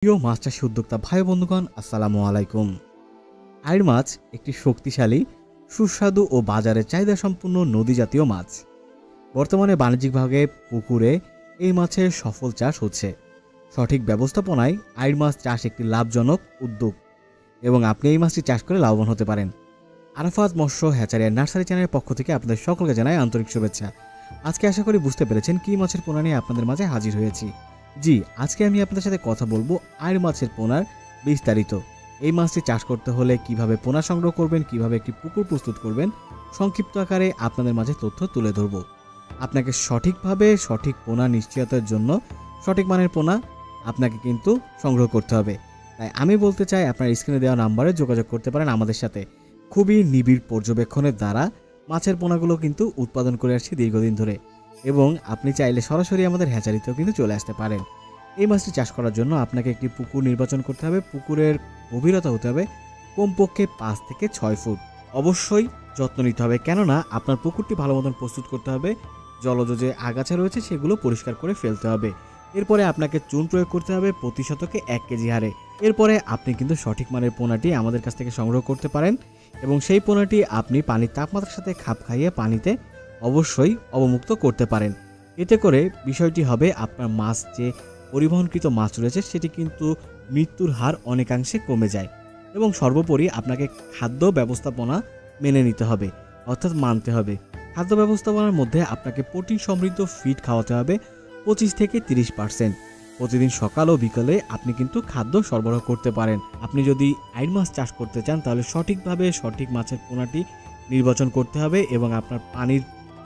প্রিয় মাছ চাষী উদ্যোক্তা ভাই বন্ধুগণ, আসসালামু আলাইকুম। আইড় মাছ একটি শক্তিশালী, সুস্বাদু ও বাজারে চাহিদা সম্পন্ন নদী জাতীয় মাছ। বর্তমানে বাণিজ্যিকভাবে পুকুরে এই মাছের সফল চাষ হচ্ছে। সঠিক ব্যবস্থাপনায় আইড় মাছ চাষ একটি লাভজনক উদ্যোগ এবং আপনি এই মাছটি চাষ করে লাভবান হতে পারেন। আরাফাত মৎস্য হ্যাচারি অ্যান্ড নার্সারি চ্যানেলের পক্ষ থেকে আপনাদের সকলকে জানাই আন্তরিক শুভেচ্ছা। আজকে আশা করি বুঝতে পেরেছেন কী মাছের পোনা নিয়ে আপনাদের মাঝে হাজির হয়েছি। জি, আজকে আমি আপনাদের সাথে কথা বলবো আইড় মাছের পোনার বিস্তারিত। এই মাছটি চাষ করতে হলে কিভাবে পোনা সংগ্রহ করবেন, কিভাবে একটি পুকুর প্রস্তুত করবেন, সংক্ষিপ্ত আকারে আপনাদের মাঝে তথ্য তুলে ধরব। আপনাকে সঠিকভাবে সঠিক পোনা নিশ্চয়তার জন্য সঠিক মানের পোনা আপনাকে কিন্তু সংগ্রহ করতে হবে। তাই আমি বলতে চাই, আপনার স্ক্রিনে দেওয়া নাম্বারে যোগাযোগ করতে পারেন আমাদের সাথে। খুবই নিবিড় পর্যবেক্ষণের দ্বারা মাছের পোনাগুলো কিন্তু উৎপাদন করে আসছি দীর্ঘদিন ধরে, এবং আপনি চাইলে সরাসরি আমাদের হ্যাচারিতেও কিন্তু চলে আসতে পারেন। এই মাছটি চাষ করার জন্য আপনাকে একটি পুকুর নির্বাচন করতে হবে। পুকুরের গভীরতা হতে হবে কমপক্ষে 5 থেকে 6 ফুট। অবশ্যই যত্ন নিতে হবে, কেননা আপনার পুকুরটি ভালো মতন প্রস্তুত করতে হবে। জলজ যে আগাছা রয়েছে সেগুলো পরিষ্কার করে ফেলতে হবে। এরপরে আপনাকে চুন প্রয়োগ করতে হবে প্রতি শতকে 1 কেজি হারে। এরপরে আপনি কিন্তু সঠিক মানের পোনাটি আমাদের কাছ থেকে সংগ্রহ করতে পারেন, এবং সেই পোনাটি আপনি পানির তাপমাত্রার সাথে খাপ খাইয়ে পানিতে অবশ্যই অবমুক্ত করতে পারেন। এতে করে বিষয়টি হবে, আপনার মাছ যে পরিবহনকৃত মাছ রয়েছে সেটি কিন্তু মৃত্যুর হার অনেকাংশে কমে যায়। এবং সর্বোপরি আপনাকে খাদ্য ব্যবস্থাপনা মেনে নিতে হবে, অর্থাৎ মানতে হবে। খাদ্য ব্যবস্থাপনার মধ্যে আপনাকে প্রোটিন সমৃদ্ধ ফিড খাওয়াতে হবে 25 থেকে 30%। প্রতিদিন সকাল ও বিকালে আপনি কিন্তু খাদ্য সরবরাহ করতে পারেন। আপনি যদি আইড় মাছ চাষ করতে চান তাহলে সঠিকভাবে সঠিক মাছের পোনাটি নির্বাচন করতে হবে, এবং আপনার পানির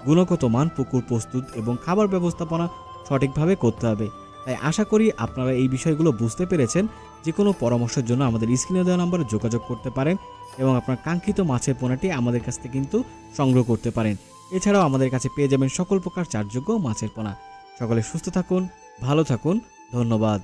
গুণগত মান, পুকুর প্রস্তুত এবং খাবার ব্যবস্থাপনা সঠিকভাবে করতে হবে। তাই আশা করি আপনারা এই বিষয়গুলো বুঝতে পেরেছেন। যে কোনো পরামর্শের জন্য আমাদের স্ক্রিনে দেওয়া নম্বরে যোগাযোগ করতে পারেন, এবং আপনার কাঙ্ক্ষিত মাছের পোনাটি আমাদের কাছ থেকে কিন্তু সংগ্রহ করতে পারেন। এছাড়াও আমাদের কাছে পেয়ে যাবেন সকল প্রকার চাষযোগ্য মাছের পোনা। সকলে সুস্থ থাকুন, ভালো থাকুন, ধন্যবাদ।